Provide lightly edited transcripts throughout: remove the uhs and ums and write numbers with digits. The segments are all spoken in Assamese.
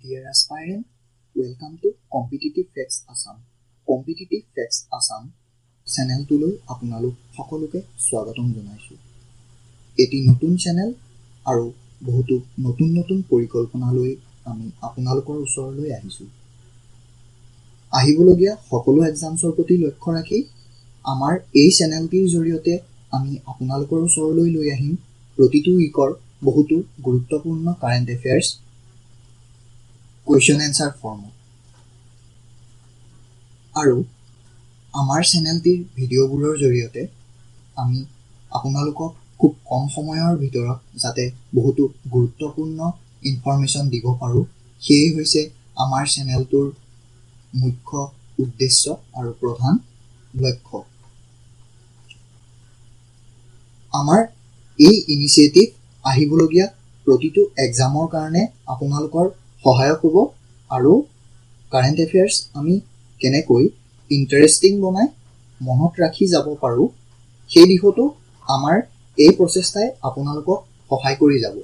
Dear aspirant, welcome to Competitive Facts Assam. Competitive Facts Assam চেনেলটোলৈ আপোনালোক সকলোকে স্বাগতম জনাইছো। এটি নতুন চেনেল আৰু বহুতো নতুন পৰিকল্পনা লৈ আমি আপোনালোকৰ ওচৰলৈ আহিছো। আহিবলগীয়া সকলো এক্সামছৰ প্ৰতি লক্ষ্য ৰাখি আমাৰ এই চেনেলটিৰ জৰিয়তে আমি আপোনালোকৰ ওচৰলৈ লৈ আহিম প্ৰতিটো উইকৰ বহুতো গুৰুত্বপূৰ্ণ current affairs question answer format আৰু আমাৰ চেনেলটিৰ ভিডিঅ'বোৰৰ জৰিয়তে আমি আপোনালোকক খুব কম সময়ৰ ভিতৰত যাতে বহুতো গুৰুত্বপূৰ্ণ ইনফৰমেশ্যন দিব পাৰো সেই হৈছে আমাৰ চেনেলটোৰ মুখ্য উদ্দেশ্য আৰু প্ৰধান লক্ষ্য। আমাৰ এই ইনিচিয়েটিভ আহিবলগীয়া প্ৰতিটো এক্সামৰ কাৰণে আপোনালোকৰ সহায়ক হ'ব আৰু কাৰেণ্ট এফেয়াৰ্ছ আমি কেনেকৈ ইণ্টাৰেষ্টিং বনাই মনত ৰাখি যাব পাৰোঁ সেই দিশতো আমাৰ এই প্ৰচেষ্টাই আপোনালোকক সহায় কৰি যাব।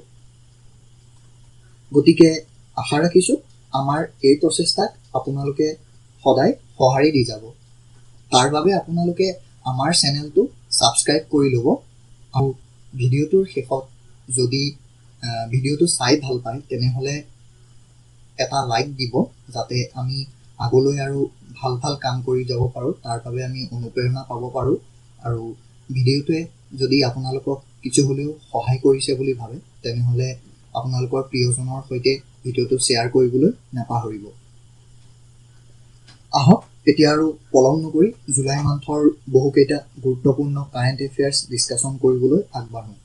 গতিকে আশা ৰাখিছোঁ আমাৰ এই প্ৰচেষ্টাক আপোনালোকে সদায় সঁহাৰি দি যাব। তাৰ বাবে আপোনালোকে আমাৰ চেনেলটো ছাবস্ক্ৰাইব কৰি ল'ব আৰু ভিডিঅ'টোৰ শেষত যদি ভিডিঅ'টো চাই ভাল পায় তেনেহ'লে এটা লাইক দিব যাতে আমি আগলৈ আৰু ভাল কাম কৰি যাব পাৰোঁ, তাৰ বাবে আমি অনুপ্ৰেৰণা পাব পাৰোঁ। আৰু ভিডিঅ'টোৱে যদি আপোনালোকক কিছু হ'লেও সহায় কৰিছে বুলি ভাবে তেনেহ'লে আপোনালোকৰ প্ৰিয়জনৰ সৈতে ভিডিঅ'টো শ্বেয়াৰ কৰিবলৈ নাপাহৰিব। আহক এতিয়া আৰু পলম নকৰি জুলাই মাহৰ বহুকেইটা গুৰুত্বপূৰ্ণ কাৰেণ্ট এফেয়াৰ্ছ ডিছকাশ্যন কৰিবলৈ আগবাঢ়োঁ।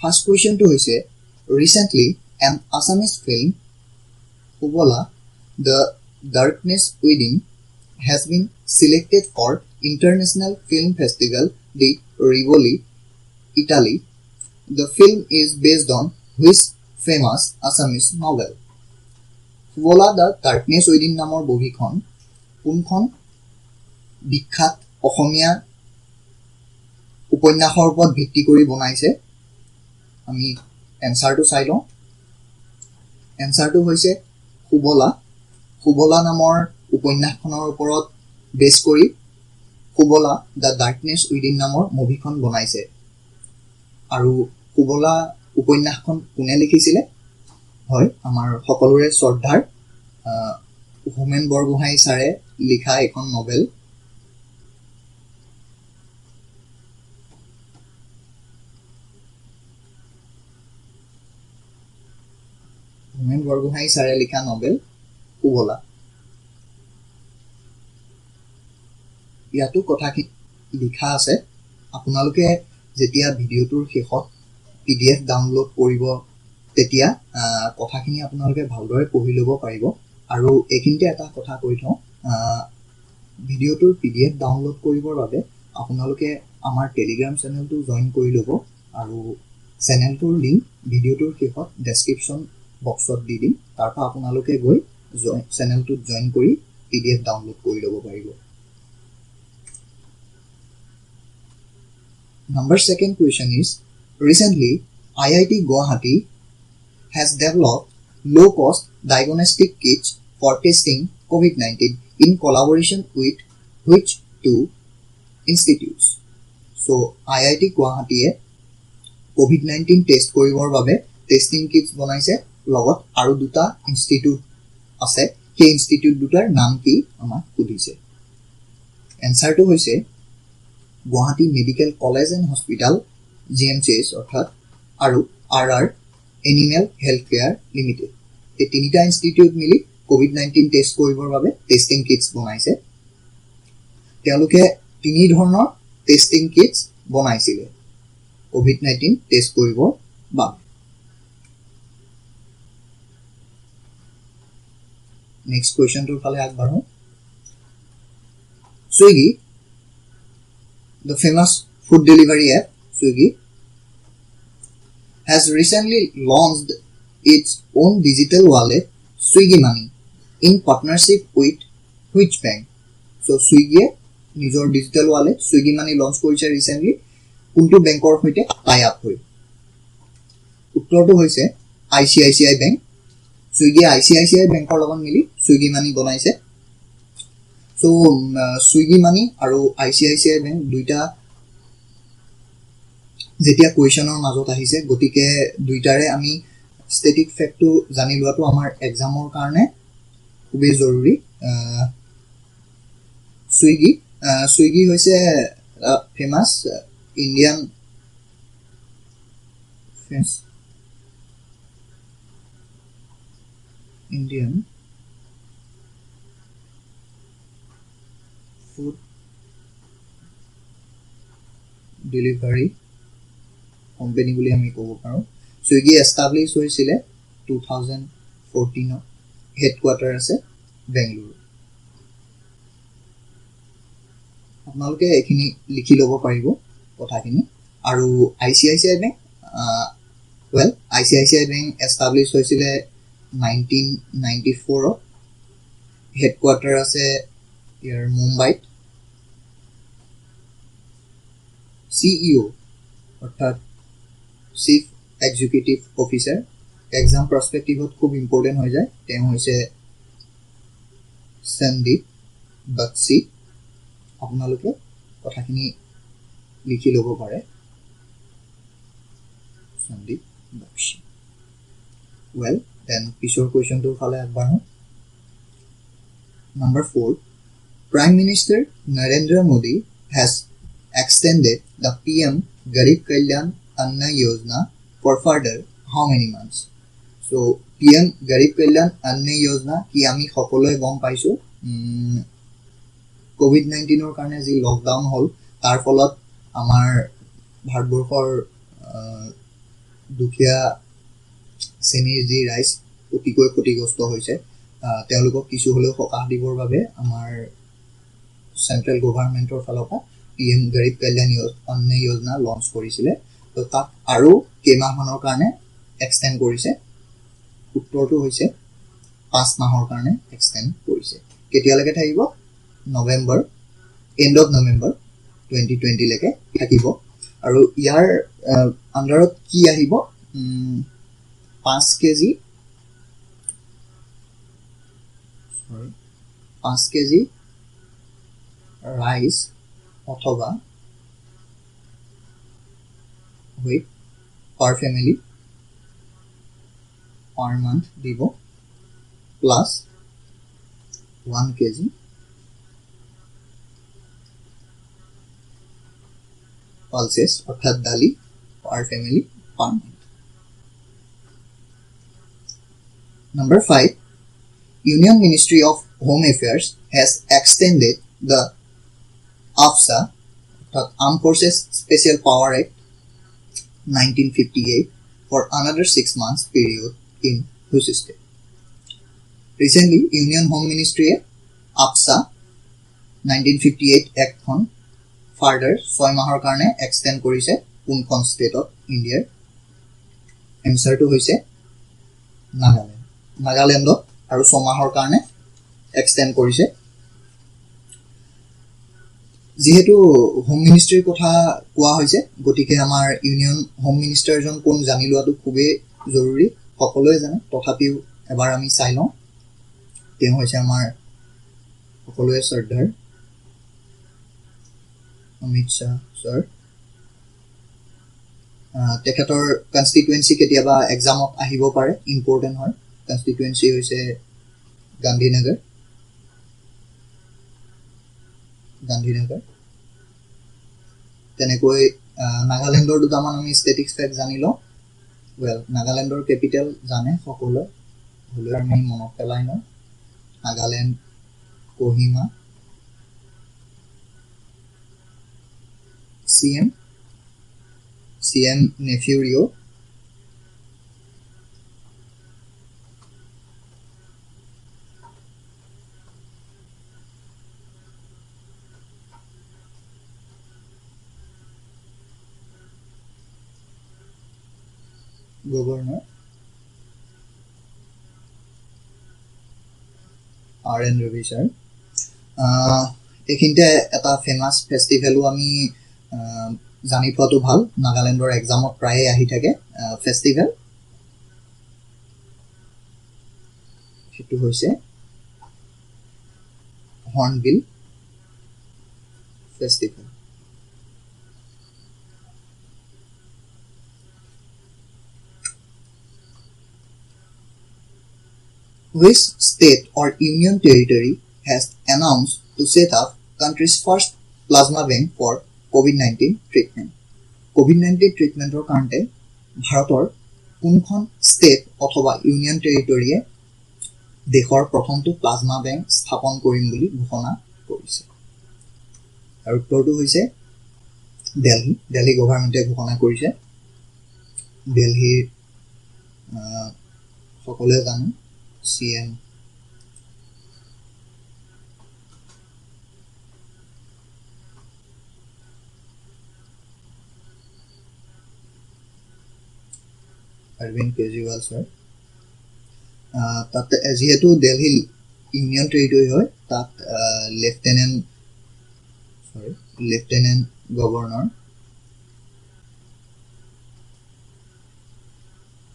First question to is recently an Assamese film, Hubola, The Darkness Within, has been selected for International Film Festival di Rivoli, Italy. The film is based on which famous Assamese novel? Hubola, The Darkness Within নামৰ বহিখন কোনখন বিখ্যাত অসমীয়া উপন্যাসৰ ওপৰত ভিত্তি কৰি বনাইছে? আমি এনসাৰটো চাই লওঁ। এনসাৰটো হৈছে হুবলা নামৰ উপন্যাসখনৰ ওপৰত বেছ কৰি হুবলা দ্য ডাৰ্কনেছ উইদিন নামৰ মুভিখন বনাইছে। আৰু হুবলা উপন্যাসখন কোনে লিখিছিলে? হয়, আমাৰ সকলোৰে শ্ৰদ্ধাৰ হোমেন বৰগোহাঁই ছাৰে লিখা এখন নভেল। হোমেন বৰগোহাঁই ছাৰে লিখা নভেল হুবলা। ইয়াতো কথাখিনি লিখা আছে। আপোনালোকে যেতিয়া ভিডিঅ'টোৰ শেষত PDF ডাউনলোড কৰিব তেতিয়া কথাখিনি আপোনালোকে ভালদৰে পঢ়ি ল'ব পাৰিব। আৰু এইখিনিতে এটা কথা কৈ থওঁ, ভিডিঅ'টোৰ PDF ডাউনলোড কৰিবৰ বাবে আপোনালোকে আমাৰ টেলিগ্ৰাম চেনেলটো জইন কৰি ল'ব আৰু চেনেলটোৰ লিংক ভিডিঅ'টোৰ শেষত ডেছক্ৰিপশ্যন বক্সত দি দিম। তাৰপৰা আপোনালোকে গৈ চেনেলটোত জইন কৰি PDF ডাউনলোড কৰি ল'ব পাৰিব। Number second question is, recently IIT Guwahati has developed low-cost diagnostic kits for testing COVID-19 in collaboration with which two institutes? So IIT Guwahati COVID-19 test কৰিবৰ বাবে টেষ্টিং কিটছ বনাইছে, লগত আৰু দুটা ইনষ্টিটিউট আছে। সেই ইনষ্টিটিউট দুটাৰ নাম কি আমাক সুধিছে। এনসাৰটো হৈছে Guwahati medical college and hospital GMCH অৰ্থাৎ আৰু RR animal health care limited. এই তিনিটা ইনষ্টিটিউট মিলি COVID-19 টেষ্ট কৰিবৰ বাবে টেষ্টিং কিটছ বনাইছে। তেওঁলোকে তিনি ধৰণৰ টেষ্টিং কিটছ বনাইছিলে COVID-19 টেষ্ট কৰিবৰ বাবে। নেক্সট কুৱেশ্যনটোৰ ফালে আগবাঢ়ো। Swiggy, the famous food delivery app Swiggy, has recently launched its own digital wallet Swiggy Money in partnership with which bank? So Swiggy নিজৰ ডিজিটেল ৱালেট সুইগি মানি লঞ্চ কৰিছে ৰিসেন্টলি কোনটো বেংকৰ সৈতে টাই আপ হৈ উত্তৰটো হৈছে ICICI বেংক সুইগি ICICI বেংকৰ লগত মিলি সুইগি মানি বনাইছে সো সুইগি মানি আৰু ICICI বেংক দুইটা যেতিয়া কোৱেশ্চনৰ মাজত আহিছে গতিকে দুইটাৰে আমি স্ট্যাটিক ফ্যাক্টটো জানি লোৱাটো আমাৰ এক্সামৰ কাৰণে খুবই জৰুৰী সুইগি হৈছে famous Indian food delivery company বুলি আমি ক'ব পাৰো সুইগি এষ্টাব্লিছ হৈছিল 2014 হেডকোৱাৰ্টাৰ আছে বেংগলুৰু আপোনালোকে এখিনি লিখি ল'ব পাৰিব কথাখিনি আৰু ICICI bank ICICI bank establish হৈছিল 1994 হেডকোৱাৰ্টাৰ আছে ইয়াৰ মুম্বাইত CEO অৰ্থাৎ চিফ এক্সিকিউটিভ অফিচাৰ এক্সাম পাৰ্সপেক্টিভত খুব ইম্পৰ্টেন্ট হৈ যায় তেওঁ হৈছে সন্দীপ বক্সি আপোনালোকে কথাখিনি লিখি ল'ব পাৰে সন্দীপ বক্সি well then পিছৰ কোৱেশ্চনটো ফালে আগবাঢ়ো number 4 Prime Minister Narendra Modi has extended the PM Garib Kalyan Anna Yojana for further how many months? So PM Garib Kalyan Anna Yojana ki ami সকলোৱে গম পাইছো COVID-19 ৰ কাৰণে যি লকডাউন হল তাৰ ফলত আমাৰ ভাৰতবৰ্ষৰ দুখীয়া শ্ৰেণীৰ যি ৰাইজ অতিকৈ ক্ষতিগ্ৰস্ত হৈছে তেওঁলোকক কিছু হলেও সকাহ দিবৰ বাবে আমাৰ সেন্ট্ৰেল গভৰ্ণমেন্টৰ ফালৰ পৰা PM Garib Kalyan Anna Yojana launch কৰিছিল তো তাক আৰু কেইমাহমানৰ কাৰণে এক্সটেন্ড কৰিছে উত্তৰটো হৈছে 5 মাহৰ কাৰণে এক্সটেন্ড কৰিছে কেতিয়ালৈকে থাকিব নৱেম্বৰ এন্ড অফ নৱেম্বৰ 2020 লৈকে থাকিব আৰু ইয়াৰ আন্ডাৰত কি আহিব 5 কেজি রাইস অথবা wheat per family per month দিব plus 1 kg pulses অর্থাৎ ডালি per family per month. Number 5 Union Ministry of Home Affairs has extended the AFSA Armed Forces Special Power Act 1958 for another 6 months period in whose state? Recently, Union Home Ministry AFSA 1958 Act খন further 6 মাহৰ কাৰণে extend কৰিছে কোনখন ষ্টেটত ইণ্ডিয়াৰ এনসাৰটো হৈছে নাগালেণ্ডত আৰু 6 মাহৰ কাৰণে এক্সটেন্ড কৰিছে যেহেতু হোম মিনিষ্ট্ৰীৰ কথা কোৱা হৈছে গতিকে আমাৰ ইউনিয়ন হোম মিনিষ্টাৰ জন কোন জানি লোৱাটো খুবেই জৰুৰী সকলোৱে জানে তথাপিও এবাৰ আমি চাই লওঁ তেওঁ হৈছে আমাৰ সকলোৱে শ্ৰদ্ধাৰ অমিত শাহ স্যাৰ তেখেতৰ কনস্টিটুৱেন্সি কেতিয়াবা এক্সামত আহিব পাৰে ইম্পৰ্টেন্ট হয় কনস্টিটুৱেন্সি হৈছে গান্ধীনগৰ তেনেকৈ নাগালেণ্ডৰ দুটামান আমি ষ্টেটিক্স ফেক্ট জানি লওঁ নাগালেণ্ডৰ কেপিটেল জানে সকলোৱে হলেও আমি মনত পেলাই লওঁ Nagaland Kohima CM Nefurio Governor R.N. Ravi sir এইখিনিতে এটা ফেমাস ফেষ্টিভেলো আমি জানি পোৱাটো ভাল নাগালেণ্ডৰ এক্সামত প্ৰায়ে আহি থাকে ফেষ্টিভেল সেইটো হৈছে hornbill festival Which state or union territory has announced to set up country's first plasma bank for COVID-19 treatment? COVID-19 treatmentor কাৰণে ভাৰতৰ কোনখন ষ্টেট অথবা ইউনিয়ন টেৰিটৰীয়ে দেশৰ প্ৰথমটো প্লাজমা বেংক স্থাপন কৰিম বুলি ঘোষণা কৰিছে আৰু উত্তৰটো হৈছে দিল্লী গভৰ্ণমেণ্টে ঘোষণা কৰিছে দিল্লীৰ সকলোৱে জানো CM Arvind Kejriwal sir তাতে যেহেতু দিল্লী ইউনিয়ন টেৰিটৰী হয় তাত লেফটেনেণ্ট গভৰ্ণৰ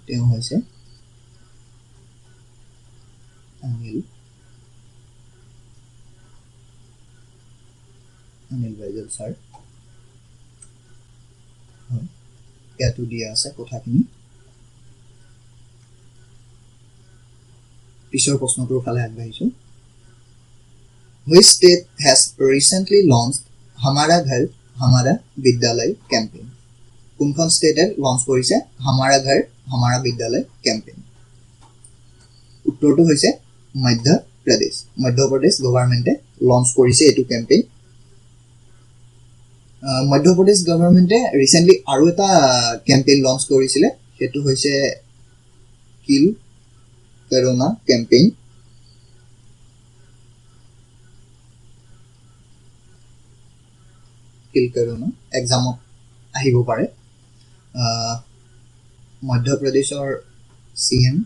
তেওঁ হৈছে অনিল বাইজল ছাৰ হয় ইয়াতো দিয়া আছে কথাখিনি পিছৰ প্ৰশ্নটোৰ ফালে আগবাঢ়িছো Which state has recently launched Hamara Ghar Hamara Vidyalay campaign? কোনখন ষ্টেটে লঞ্চ কৰিছে Hamara Ghar Hamara Vidyalay campaign? উত্তৰটো হৈছে মধ্যপ্ৰদেশ গভৰ্ণমেণ্টে লঞ্চ কৰিছে এইটো কেম্পেইন মধ্যপ্ৰদেশ গভৰ্ণমেণ্টে ৰিসেন্টলি আৰু এটা কেম্পেইন লঞ্চ কৰিছিলে সেইটো হৈছে কিল কৰোনা কেম্পেইন কিল কৰোনা এক্সামত আহিব পাৰে মধ্যপ্ৰদেশৰ CM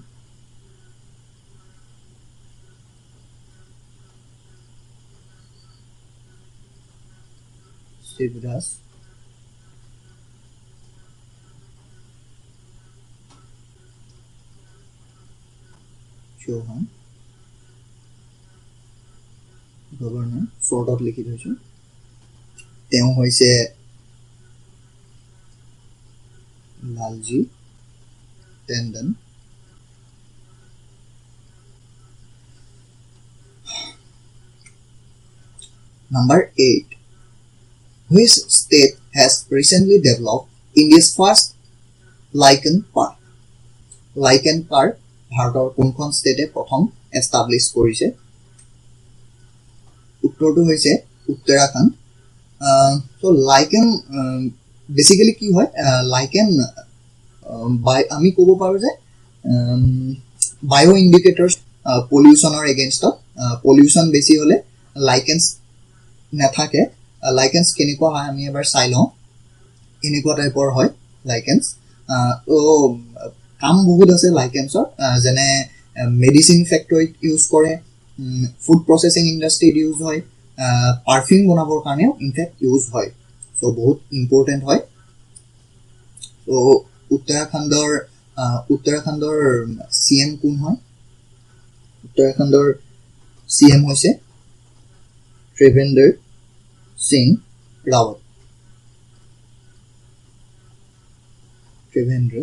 শিৱৰাজ চৌহান গভৰ্ণৰ শৰ্টত লিখি থৈছো তেওঁ হৈছে Lalji Tandon Number 8 Which state has recently developed India's first lichen park? Lichen park ভাৰতৰ কোনখন ষ্টেটে প্ৰথম এষ্টাব্লিছ কৰিছে উত্তৰটো হৈছে উত্তৰাখণ্ড so lichen বেসিক্যালি কি হয় lichen আমি ক'ব পাৰো যে বায়ো ইন্ডিকেটৰ্স পলিউশনৰ এগেইনষ্টত পলিউশন বেছি হলে lichens নাথাকে lichens কেনেকুৱা হয় আমি এবাৰ চাই লওঁ এনেকুৱা টাইপৰ হয় lichens ও কাম বহুত আছে lichensৰ যেনে মেডিসিন ফ্যাক্টৰীত ইউজ কৰে ফুড প্ৰসেসিং ইন্ডাস্ট্ৰিত ইউজ হয় পাৰফিউম বনাবৰ কাৰণে ইনফেক্ট ইউজ হয় সো বহুত ইম্পৰ্টেন্ট হয় সো উত্তৰাখণ্ডৰ CM কোন হয় উত্তৰাখণ্ডৰ CM হৈছে ত্ৰিভেন্দ্ৰ সিং ৰাৱত ত্ৰিভেন্দ্ৰ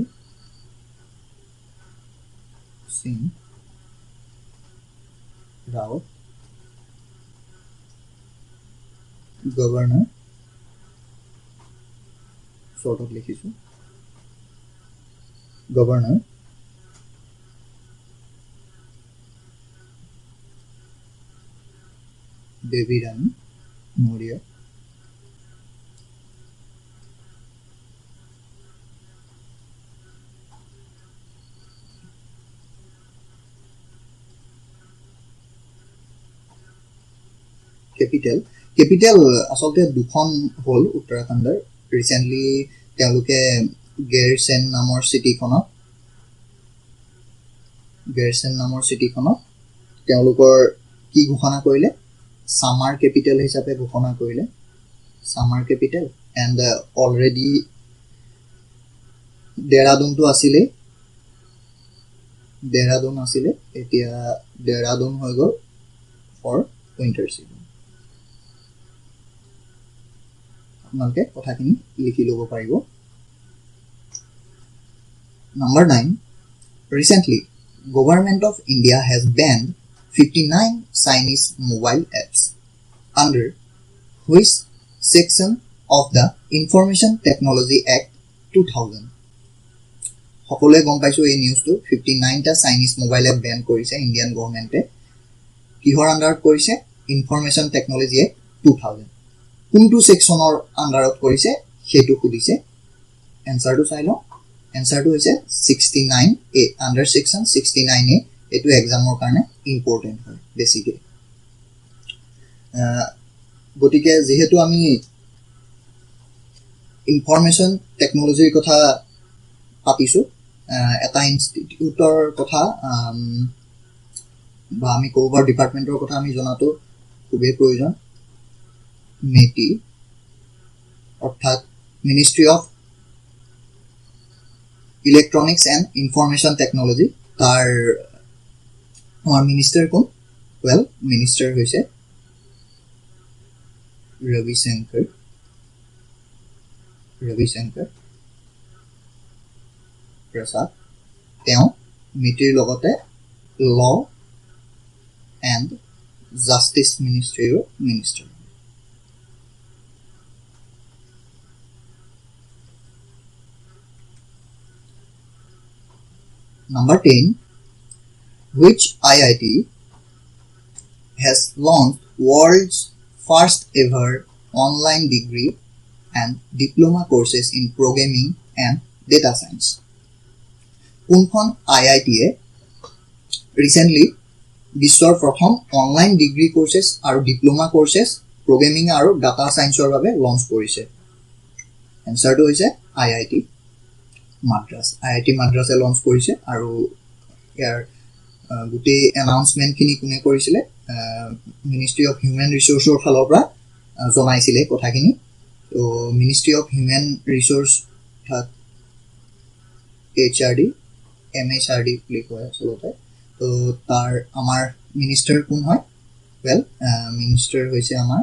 সিং ৰাৱত গভৰ্ণৰ শৰ্টত লিখিছো গভৰ্ণৰ দেৱী ৰাণী মৌৰ্য কেপিটেল আসলতে দুখন হল উত্তৰাখণ্ডৰ ৰিসেন্টলি তেওঁলোকে গেৰসেন নামৰ সিটিখনত তেওঁলোকৰ কি ঘোষণা কৰিলে সামাৰ কেপিটেল হিচাপে ঘোষণা কৰিলে সামাৰ কেপিটেল এণ্ড অলৰেডি দেৰাদুনটো আছিলে এতিয়া দেৰাদুন হৈ গ'ল ফৰ উইণ্টাৰ চিজন আপোনালোকে কথাখিনি লিখি ল'ব পাৰিব Number 9. Recently, Government of India has banned 59 Chinese mobile apps under which section of the Information Technology Act 2000. সকলোৱে গম পাইছো এই নিউজটো 59 টা চাইনিজ মোবাইল এপ বেন কৰিছে ইণ্ডিয়ান গভৰ্ণমেণ্টে কিহৰ আণ্ডাৰত কৰিছে ইনফৰমেশ্যন টেকনলজি এক্ট 2000 কোনটো সেকশনৰ আণ্ডাৰত কৰিছে সেইটো খুদিছে এনসাৰটো চাই লওঁ এনসাৰটো হৈছে 69A আণ্ডাৰ সেকশন 69A এটো এক্সামৰ কাৰণে ইম্পৰ্টেন্ট হয় বেছিকে গতিকে যেহেতু আমি ইনফৰমেশ্যন টেকনলজিৰ কথা পাতিছো এটা ইনষ্টিটিউটৰ কথা বা আমি কোভাৰ ডিপাৰ্টমেন্টৰ কথা আমি জনাটো খুবেই প্ৰয়োজন মেটি অৰ্থাৎ ministry of electronics and information technology তাৰ আমাৰ মিনিষ্টাৰ কোন ওয়েল মিনিষ্টাৰ হৈছে ৰবিশংকৰ প্ৰসাদ তেওঁ মিটিৰ লগতে ল এণ্ড জাষ্টিছ মিনিষ্ট্ৰীৰ minister Number 10. Which IIT has launched world's first ever online degree and diploma courses in programming and data science? কোনখন IIT recently বিশ্বৰ প্ৰথম অনলাইন ডিগ্ৰী কোৰ্সেছ আৰু ডিপ্লোমা কোৰ্সেছ প্ৰগ্ৰামিং আৰু ডাটা সায়েন্সৰ বাবে লঞ্চ কৰিছে এনসাৰটো হৈছে IIT মাদ্ৰাছে লঞ্চ কৰিছে আৰু ইয়াৰ গুটি এনাউন্সমেন্ট খিনি কোনে কৰিছিলে মিনিষ্ট্ৰি অফ হিউম্যান ৰিসোৰ্সৰ ফালৰ পৰা জনাইছিলে কথাখিনি তো ministry of human resource HRD MHRD বুলি কয় আচলতে তো তাৰ আমাৰ মিনিষ্টাৰ কোন হয় ওয়েল মিনিষ্টাৰ হৈছে আমাৰ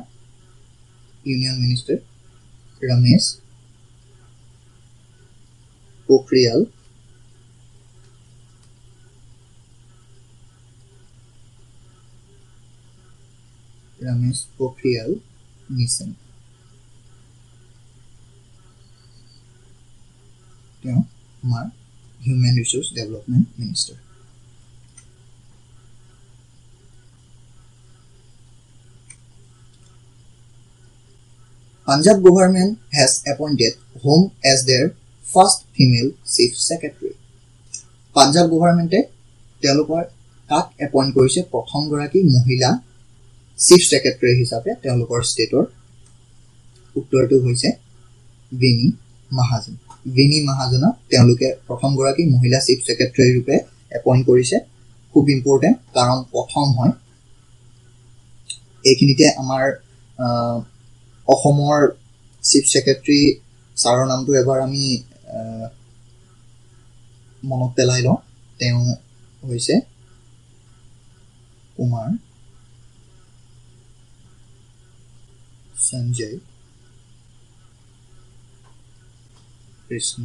ইউনিয়ন মিনিষ্টাৰ ৰমেশ পোখৰিয়াল নিশাংক তেওঁ আমাৰ human resource development minister Punjab government has appointed whom as their first female chief secretary. Punjab government তেওঁলোকৰ কাক এপইন্ট কৰিছে প্ৰথম গৰাকী মহিলা চিফ সেক্ৰেটাৰী হিচাপে তেওঁলোকৰ ষ্টেটৰ উত্তৰটো হৈছে ভিনি মহাজনক তেওঁলোকে প্ৰথম গৰাকী মহিলা চিফ সেক্ৰেটাৰী ৰূপে এপইন্ট কৰিছে খুব ইম্পৰ্টেন্ট কাৰণ প্ৰথম হয় এইখিনিতে আমাৰ অসমৰ চিফ সেক্ৰেটাৰী সাৰৰ নামটো এবাৰ আমি মনত পেলাই লওঁ তেওঁ হৈছে কুমাৰ সঞ্জয় কৃষ্ণ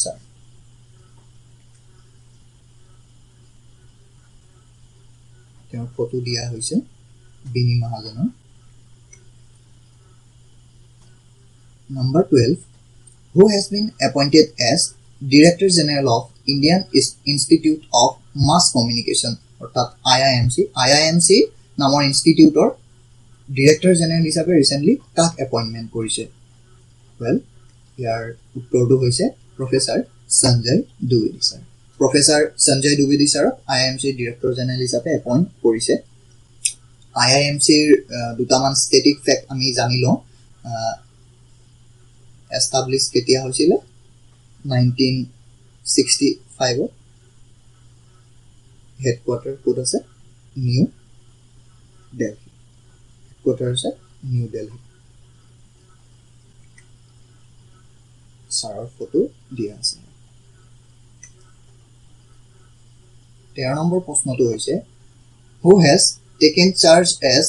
ছাৰ তেওঁৰ ফটো দিয়া হৈছে বিনি মহাজনৰ Number 12. Who has been appointed as Director General of Indian Institute of Mass Communication অর্থাৎ IIMC নামৰ ইনষ্টিটিউটৰ ডিৰেক্টৰ জেনেৰেল হিচাপে ৰিসেন্টলি কাক এপইন্টমেন্ট কৰিছে ওয়েল ইয়াৰ উত্তৰটো হৈছে প্ৰফেসৰ সঞ্জয় দ্বিবেদী ছাৰক IIMC ডিৰেক্টৰ জেনেৰেল হিচাপে এপইন্ট কৰিছে IIMC দুটামান ষ্টেটিক ফেক্ট আমি জানি লওঁ এস্টাবলিশ কেতিয়া হৈছিল 1965 হেডকোৱাৰ্টাৰ ক'ত আছে নিউ দিল্লী হেডকোৱাৰ্টাৰ আছে নিউ দিল্লী ছাৰৰ ফটো দিয়া আছে 13 নম্বৰ প্ৰশ্নটো হৈছে who has taken charge as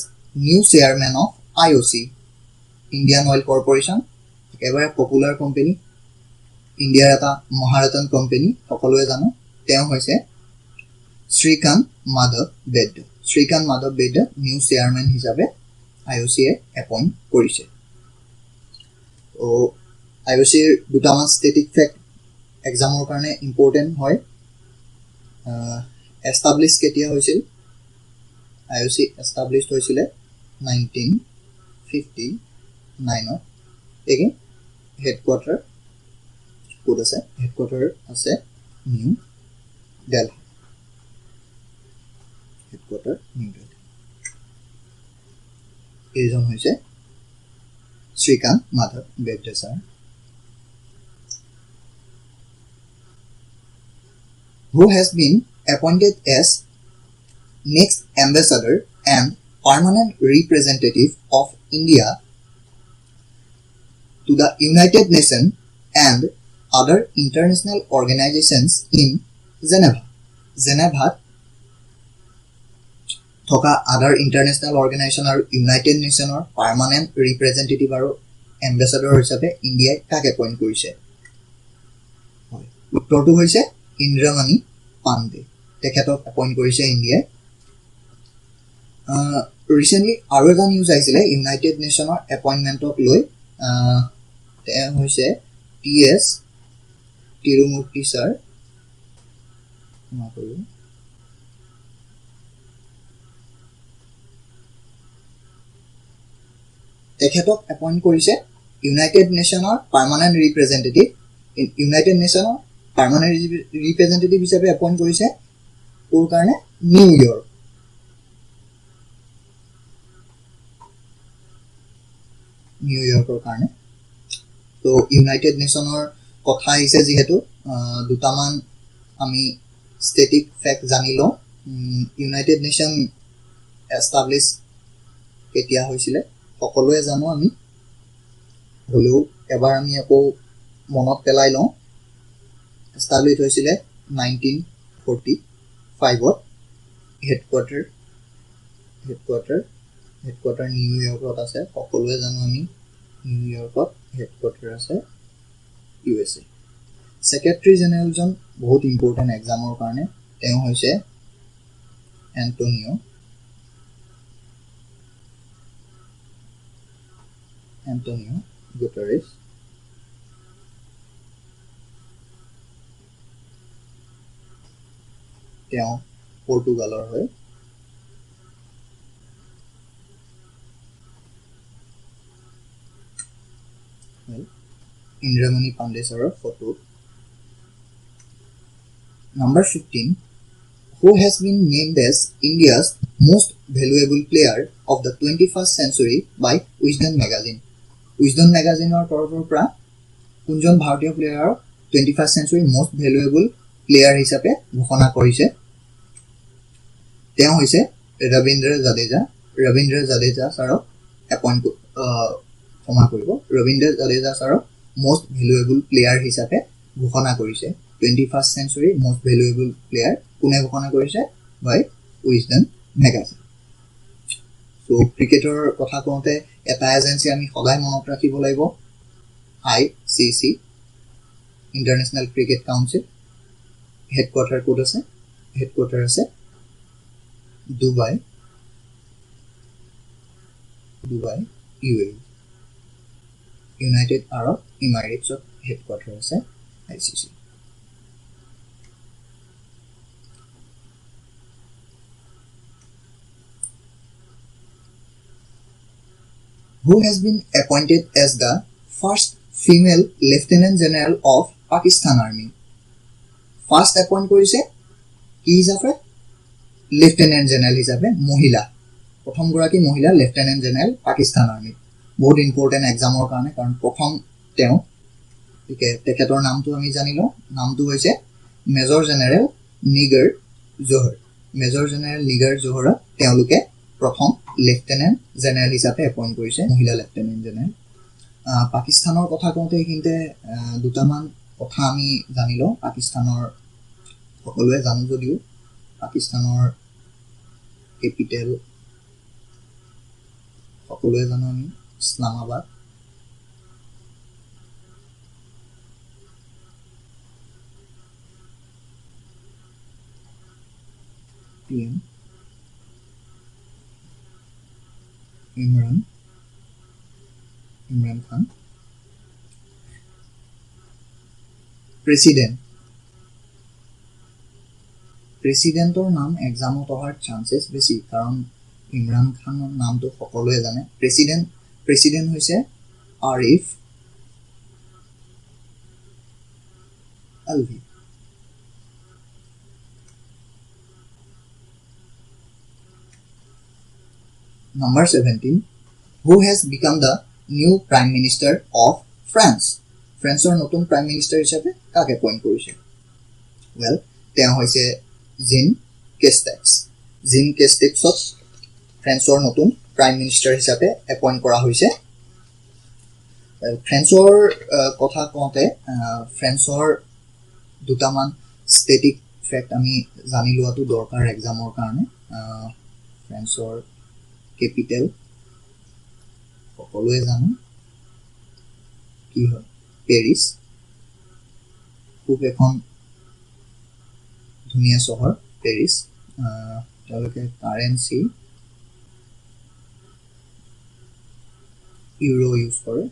new chairman of IOC Indian Oil Corporation একেবাৰে পপুলাৰ কোম্পানী ইণ্ডিয়াৰ এটা মহাৰত্ন কোম্পানী সকলোৱে জানো তেওঁ হৈছে শ্ৰীকান্ত মাধৱ বেদ্য নিউ চেয়াৰমেন হিচাপে IOC এ এপইণ্ট কৰিছে ও IOC ৰ দুটামান ষ্টেটিক ফেক্ট এক্সামৰ কাৰণে ইম্পৰ্টেন্ট হয় এস্টাবলিশ কেতিয়া হৈছিল IOC established হৈছিলে 1959 again headquarter ক'ত আছে headquarter আছে new Delhi headquarter new Delhi এইজন হৈছে Shrikant Madhav Vaidya sir who has been appointed as next ambassador and permanent representative of India to the United Nations and other international organizations in Geneva. Geneva thoka other international organization or United Nations or permanent representative or ambassador hisabe India kak appoint korise. Uttortu hoise Indramani Pandey. Tekhatok appoint korise India. Recently আৰু এটা নিউজ আহিছিলে ইউনাইটেড নেশ্যনৰ এপইন্টমেন্টক লৈ হৈছে TS তিৰুমূৰ্তি স্যাৰ তেখেতক এপইন্ট কৰিছে ইউনাইটেড নেশ্যনৰ পাৰ্মানেন্ট ৰিপ্ৰেজেন্টেটিভ ইউনাইটেড নেশ্যনৰ পাৰ্মানেন্ট ৰিপ্ৰেজেন্টেটিভ হিচাপে এপইন্ট কৰিছে কোৰ কাৰণে নিউয়ৰ্ক নিউয়ৰ্কৰ কাৰণে তো ইউনাইটেড নেশ্যনৰ কথা আহিছে যেহেতু দুটামান আমি ষ্টেটিক ফেক্ট জানিলো ইউনাইটেড নেশ্যন এস্টাবলিশ কেতিয়া হৈছিলে সকলোৱে জানো আমি হলেও এবাৰ আমি আকৌ মনত পেলাই লওঁ এস্টাবলিশ হৈছিলে 1945 ত হেডকোৱাৰ্টাৰ নিউয়ৰ্কত আছে সকলোৱে জানো আমি নিউয়ৰ্কত হেডকোৱাৰ্টাৰ আছে USA সেক্ৰেটাৰী জেনেৰেল জন বহুত ইম্পৰ্টেন্ট এক্সামৰ কাৰণে তেওঁ হৈছে এন্টোনিও গুটেৰেছ তেওঁ পৰ্তুগালৰ হয় Indramani Pandey sir photo. Number 15 who has been named as India's most valuable player of the 21st century by Wisden magazine. Wisden magazine or torpor pra kunjon bharatiya player 21st century most valuable player hisabe ghona korise. Teo hoise Ravindra Jadeja sir appoint ক্ষমা কৰিব Rabindra Jadeja sir most valuable player হিচাপে ঘোষণা কৰিছে 21st century most valuable player কোনে ঘোষণা কৰিছে by Wisden magazine so ক্ৰিকেটৰ কথা কওঁতে এটা এজেন্সি আমি সদায় মনত ৰাখিব লাগিব ICC international cricket council headquarter ক'ত আছে হেডকোৱাৰ্টাৰ আছে Dubai UAE United Arab Emirates of headquarters is ICC. Who has been appointed as the first female Lieutenant General of Pakistan Army? First appoint korise ki hisabe Lieutenant General hisabe mohila. Prothom goraki mohila Lieutenant General Pakistan Army. বহুত ইম্পৰ্টেন্ট এক্সামৰ কাৰণে কাৰণ প্ৰথম তেওঁ তেখেতৰ নামটো আমি জানিলো নামটো হৈছে major general Nigar Johar major general Nigar Johar তেওঁলোকে প্ৰথম লেফটেনেণ্ট জেনেৰেল হিচাপে এপইণ্ট কৰিছে মহিলা লেফটেনেণ্ট জেনেৰেল পাকিস্তানৰ কথা কওঁতে এইখিনিতে দুটামান কথা আমি জানি লওঁ পাকিস্তানৰ সকলোৱে জানো যদিও পাকিস্তানৰ কেপিটেল সকলোৱে জানো আমি ইছলামাবাদ PM Imran Khan প্ৰেচিডেণ্টৰ নাম এক্সামত অহাৰ চান্সেছ বেছি কাৰণ ইমৰান খানৰ নামটো সকলোৱে জানে প্ৰেচিডেণ্ট হৈছে Arif Alvi Number 17 Who has become the new Prime Minister of France? ফ্ৰান্সৰ নতুন প্ৰাইম মিনিষ্টাৰ হিচাপে কাক এপইণ্ট কৰিছে ৱেল তেওঁ হৈছে জিন কেষ্টেক্সক ফ্ৰান্সৰ নতুন প্ৰাইম মিনিষ্টাৰ হিচাপে এপইণ্ট কৰা হৈছে ফ্ৰান্সৰ কথা কওঁতে ফ্ৰান্সৰ দুটামান ষ্টেটিক ফেক্ট আমি জানি লোৱাটো দৰকাৰ এক্সামৰ কাৰণে ফ্ৰান্সৰ কেপিটেল সকলোৱে জানো কি হয় পেৰিছ খুব এখন ধুনীয়া চহৰ পেৰিছ তেওঁলোকে কাৰেঞ্চি ইউৰো ইউজ কৰে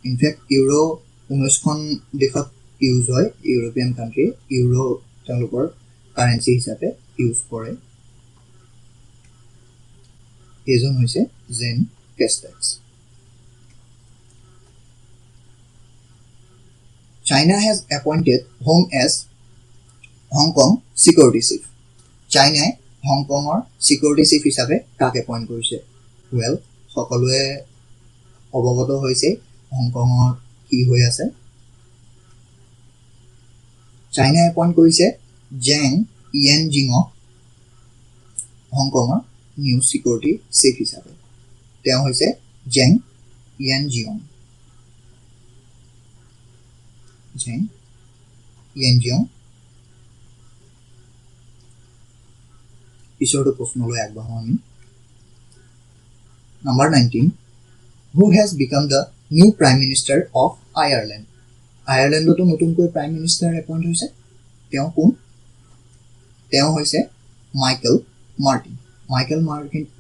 ইনফেক্ট ইউৰো 19খন দেশত ইউজ হয় ইউৰোপিয়ান কাণ্ট্ৰি ইউৰো তেওঁলোকৰ কাৰেঞ্চি হিচাপে ইউজ কৰে এজন হৈছে জেন কেষ্টেক্স China has appointed whom as Hong Kong security chief. China Hong Kongৰ security chief হিচাপে কাক এপইণ্ট কৰিছে ৱেল সকলোৱে অৱগত হৈছে হংকঙৰ কি হৈ আছে চাইনা এপইণ্ট কৰিছে জেং ইয়েনজিঙক হংকঙৰ নিউ সিকিউৰিটি চিফ হিচাপে তেওঁ হৈছে জেং ইয়েনজিং পিছৰটো প্ৰশ্নলৈ আগবাঢ়ো আমি Number 19 Who has become the new Prime Minister of Ireland? আয়াৰলেণ্ডতো নতুনকৈ প্ৰাইম মিনিষ্টাৰ এপইণ্ট হৈছে তেওঁ কোন তেওঁ হৈছে মাইকেল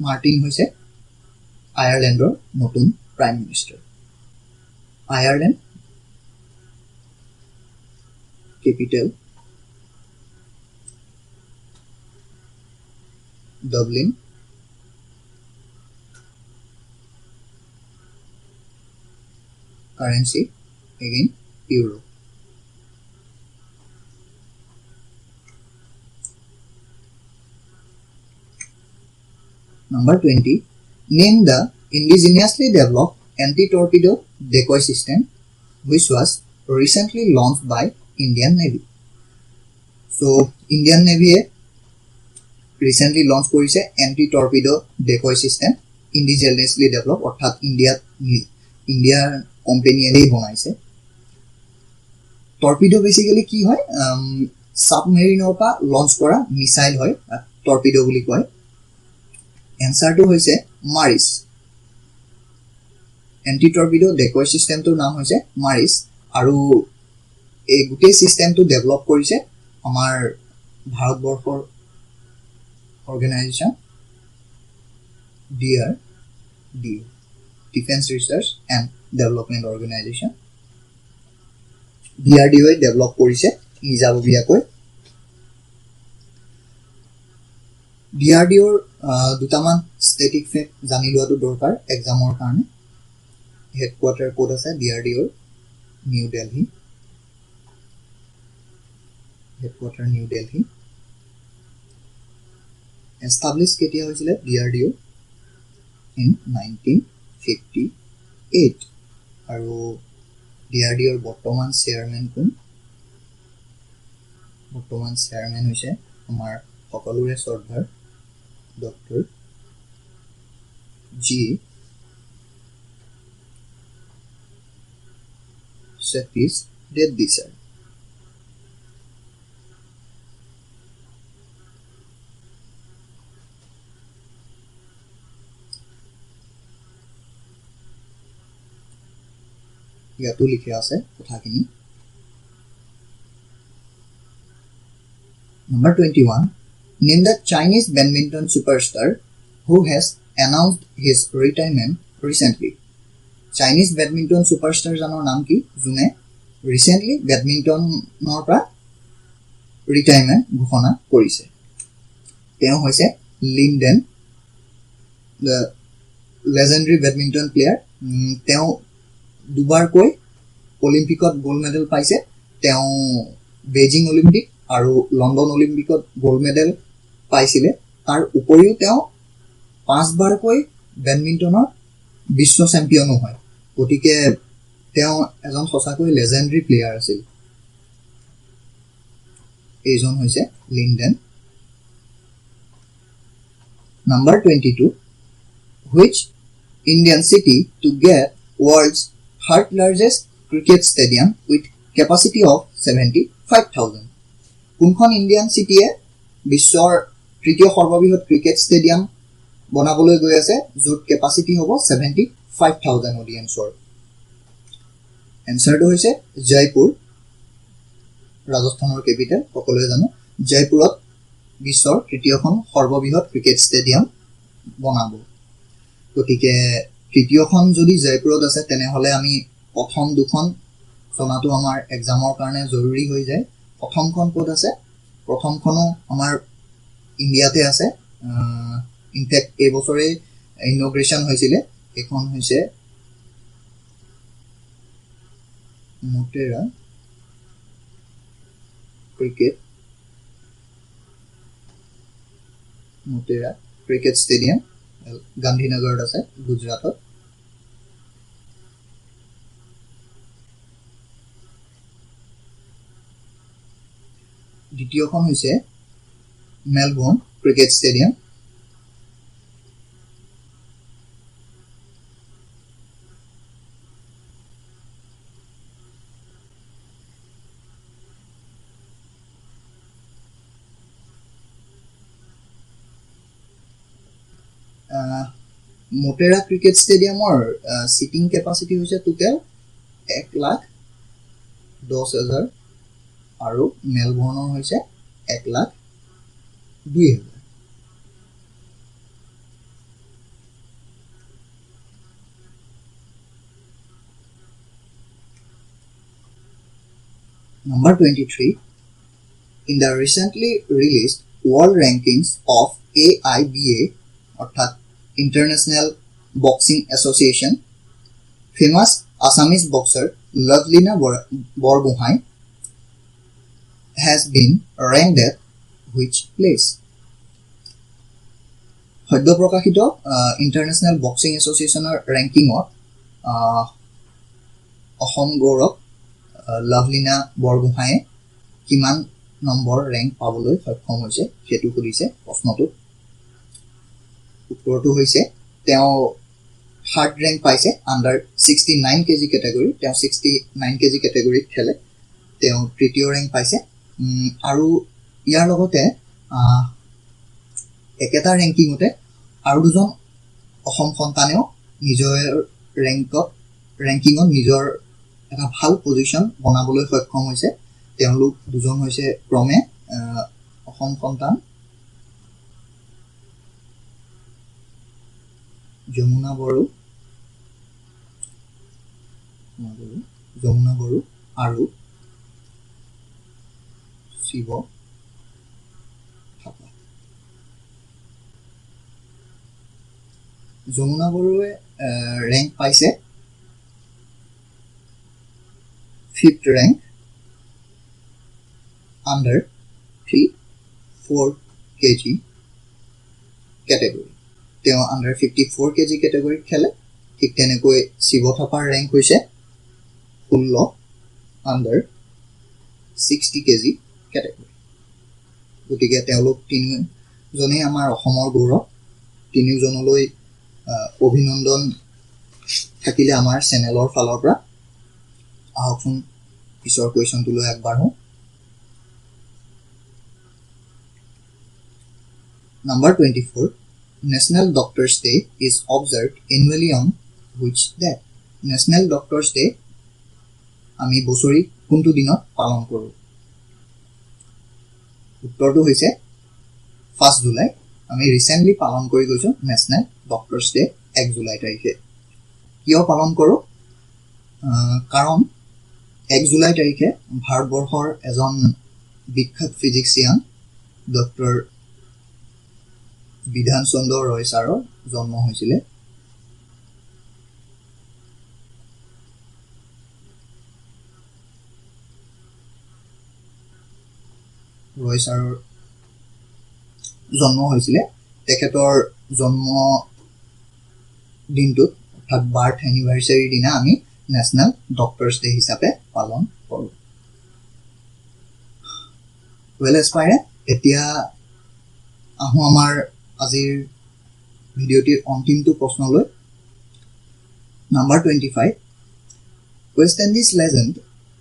মাৰ্টিন হৈছে আয়াৰলেণ্ডৰ নতুন prime minister Ireland capital Dublin currency again euro Number 20 Name the indigenously developed anti-torpedo decoy system which was recently launched by Indian Navy So Indian Navy recently launched korise anti-torpedo decoy system indigenously developed অর্থাৎ India কোম্পানী এনে বনাইছে টর্পিডো বেসিক্যালি কি হয় সাবমেৰিনৰ পৰা লঞ্চ কৰা মিসাইল হয় টৰ্পিডো বুলি কয় এনসাৰটো হৈছে মাৰিস এন্টি টৰ্পিডো ডেকয় সিস্টেমটোৰ নাম হৈছে মাৰিস আৰু এই গোটেই সিস্টেমটো ডেভেলপ কৰিছে আমাৰ ভাৰতবৰ্ষৰ organisation DRDO Defense Research and Development Organization DRDO develop কৰিছে নিজাববীয়াকৈ DRDO দুটামান স্ট্যাটিক ফেক্ট জানি লোৱাটো দৰকাৰ এক্সামৰ কাৰণে হেডকোয়াৰ্টাৰ কোড আছে DRDO new Delhi headquarter new Delhi establish কেতিয়া হৈছিল DRDO in 1958 আৰু DRDOৰ বৰ্তমান চেয়াৰম্যান কোন বৰ্তমান চেয়াৰম্যান হৈছে আমাৰ সকলোৰে শ্ৰদ্ধাৰ doctor G Satish Reddy sir. ইয়াতো লিখা আছে কথাখিনি। Number 21. Name the Chinese badminton superstar who has announced his retirement recently. Chinese badminton superstar জানৰ নাম কি? যোনে recently badmintonৰ পৰা retirement ঘোষণা কৰিছে। তেওঁ হৈছে Lin Dan, the legendary badminton player. তেওঁ দুবাৰকৈ অলিম্পিকত গোল্ড মেডেল পাইছে। তেওঁ বেইজিং অলিম্পিক আৰু লণ্ডন অলিম্পিকত গোল্ড মেডেল পাইছিলে। তাৰ উপৰিও তেওঁ 5 বাৰকৈ বেডমিণ্টনৰ বিশ্ব চেম্পিয়নো হয়। গতিকে তেওঁ এজন সঁচাকৈ লেজেণ্ডাৰী প্লেয়াৰ আছিল। এইজন হৈছে Lin then. Number 22. Which Indian city to get world's third largest cricket stadium with capacity of 75,000? কোনখন ইণ্ডিয়ান চিটিয়ে বিশ্বৰ তৃতীয় সৰ্ববৃহৎ ক্ৰিকেট ষ্টেডিয়াম বনাবলৈ গৈ আছে য'ত কেপাচিটি হ'ব 75,000 অডিয়েন্সৰ? এনচাৰটো হৈছে জয়পুৰ, ৰাজস্থানৰ কেপিটেল। সকলোৱে জানো জয়পুৰত বিশ্বৰ তৃতীয়খন সৰ্ববৃহৎ ক্ৰিকেট ষ্টেডিয়াম বনাব। গতিকে তৃতীয়খন যদি জয়পুৰত আছে তেনেহ'লে আমি প্ৰথম দুখন জনাটো আমাৰ এক্সামৰ কাৰণে জৰুৰী হৈ যায়। প্ৰথমখন ক'ত আছে? প্ৰথমখনো আমাৰ ইণ্ডিয়াতে আছে। ইনফেক্ট এইবছৰে ইনগ্ৰেশ্যন হৈছিলে। এইখন হৈছে মোটেৰা ক্ৰিকেট ষ্টেডিয়াম, গান্ধীনগৰত আছে, গুজৰাটত। দ্বিতীয়খন হৈছে Melbourne cricket stadium. Motera cricket ষ্টেডিয়ামৰ চিটিং কেপাচিটি হৈছে টোটেল 1,10,000 আৰু মেলবৰ্ণৰ হৈছে 1,02,000। Number 23. In the recently released world rankings of AIBA অৰ্থাৎ International Boxing Association, famous Assamese boxer Lovelina Borgohain has been ranked at which place? সদ্য প্ৰকাশিত ইণ্টাৰনেশ্যনেল বক্সিং এছ'চিয়েশ্যনৰ ৰেংকিঙত অসম গৌৰৱ লাভলিনা বৰগোহাঁয়ে কিমান নম্বৰ ৰেংক পাবলৈ সক্ষম হৈছে সেইটো সুধিছে প্ৰশ্নটোত। উত্তৰটো হৈছে তেওঁ 3rd ৰেংক পাইছে আণ্ডাৰ 69 কেজি কেটেগৰী। তেওঁ 69 কেজি কেটেগৰীত খেলে। তেওঁ 3য় ৰেংক পাইছে। আৰু ইয়াৰ লগতে একেটা ৰেংকিঙতে আৰু দুজন অসম সন্তানেও নিজৰ ৰেংকিঙত নিজৰ এটা ভাল পজিশ্যন বনাবলৈ সক্ষম হৈছে। তেওঁলোক দুজন হৈছে ক্ৰমে অসম সন্তান যমুনা বড়ো আৰু শিৱ থাপা। যমুনা বড়োৱে ৰেংক পাইছে 5th rank under 54 KG category. তেওঁ আণ্ডাৰ 54 কেজি কেটেগৰীত খেলে। ঠিক তেনেকৈ শিৱ থাপাৰ ৰেংক হৈছে 16 আণ্ডাৰ 60 কেজি কেটেগৰী। গতিকে তেওঁলোক তিনিজনেই আমাৰ অসমৰ গৌৰৱ তিনিওজনলৈ অভিনন্দন থাকিলে আমাৰ চেনেলৰ ফালৰ পৰা আহকচোন পিছৰ কুৱেশ্যনটোলৈ আগবাঢ়ো Number 24 National Doctors Day is observed annually on which day National Doctors Day আমি বছৰি কোনটো দিনত পালন কৰো উত্তৰটো হৈছে 1 জুলাই আমি ৰিসেন্টলি পালন কৰি গৈছো National Doctors Day 1 জুলাই তাৰিখে কিয় পালন কৰো কাৰণ 1 জুলাই তাৰিখে ভাৰতবৰ্ষৰ এজন বিখ্যাত ফিজিচিয়ান ডক্টৰ বিধান চন্দ্ৰ ৰয় ছাৰৰ জন্ম হৈছিল ৰয় ছাৰৰ জন্ম হৈছিল তেখেতৰ জন্ম দিনটোত অৰ্থাৎ বাৰ্থ এনিভাৰ্সাৰী দিনা আমি নেশনাল ডক্টৰছ ডে হিচাপে পালন কৰো ওয়েল এস্পাইৰেন্ট এতিয়া আহো আমাৰ আজিৰ ভিডিওটিৰ অন্তিমটো প্ৰশ্নলৈ number 25 West Indies legend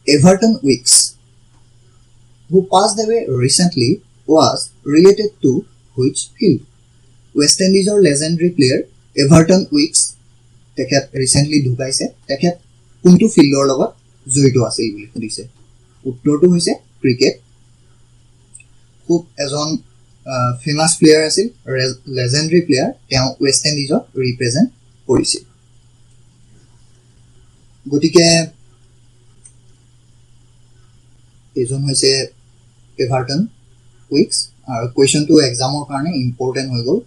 Everton Weekes who passed away recently was related to which field West Indies legendary player Everton Weekes তেখেত recently ঢুকাইছে তেখেত কোনটো ফিল্ডৰ লগত জড়িত আছিল বুলি সুধিছে উত্তৰটো হৈছে ক্ৰিকেট খুব এজন famous player আছিল legendary player তেওঁ ওয়েস্ট ইন্ডিজক ৰিপ্ৰেজেন্ট কৰিছিল গতিকে এজন হৈছে এভাৰটন উইকস আৰু কোৱেশ্চনটো এক্সামৰ কাৰণে ইম্পৰ্টেন্ট হৈ গ'ল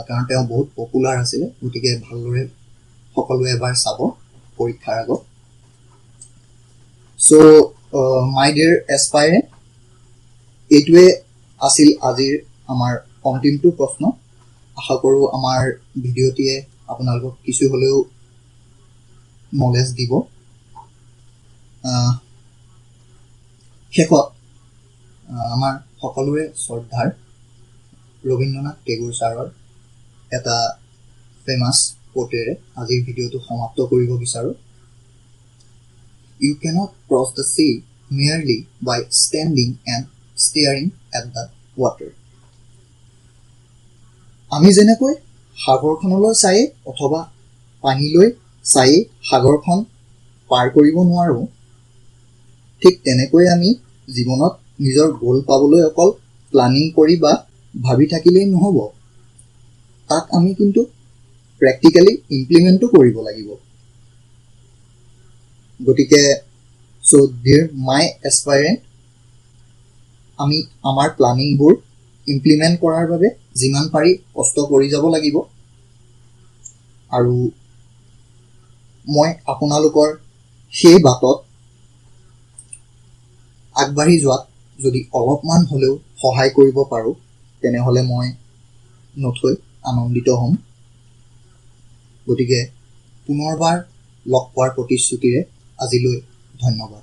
কাৰণ তেওঁ বহুত পপুলাৰ আছিল গতিকে ভালদৰে সকলোৱে এবাৰ চাব পৰীক্ষাৰ আগত সো মাই ডিয়াৰ এস্পাইৰেন্ট এইটোৱে আছিল আজিৰ আমাৰ অন্তিমটো প্ৰশ্ন আশা কৰো আমাৰ ভিডিওটিয়ে আপোনালোকক কিছু হলেও নলেজ দিব শেষত আমাৰ সকলোৰে শ্ৰদ্ধাৰ ৰবীন্দ্ৰনাথ টেগোৰ ছাৰৰ এটা ফেমাস কোটেৰে আজিৰ ভিডিওটো সমাপ্ত কৰিব বিচাৰো You cannot cross the sea merely by standing and staring at the water. আমি যেনেকৈ সাগৰখনলৈ চাই অথবা পানীলৈ চাই সাগৰখন পাৰ কৰিব নোৱাৰো ঠিক তেনেকৈ আমি জীৱনত নিজৰ গোল পাবলৈ অকল প্ল্যানিং কৰি বা ভাবি থাকিলেই নহব তাক আমি কিন্তু প্ৰ্যাকটিক্যালি ইমপ্লিমেন্টও কৰিব লাগিব গতিকে সো ডিয়াৰ মাই এস্পাইৰেন্ট আমি আমাৰ প্ল্যানিংবোৰ ইমপ্লিমেন্ট কৰাৰ বাবে যিমান পাৰি কষ্ট কৰি যাব লাগিব আৰু মই আপোনালোকৰ সেই বাটত আগবাঢ়ি যোৱাত যদি অলপমান হলেও সহায় কৰিব পাৰো তেনেহলে মই নথৈ আনন্দিত হ'ম গতিকে পুনৰবাৰ লগ পোৱাৰ প্ৰতিশ্ৰুতিৰে আজিলৈ ধন্যবাদ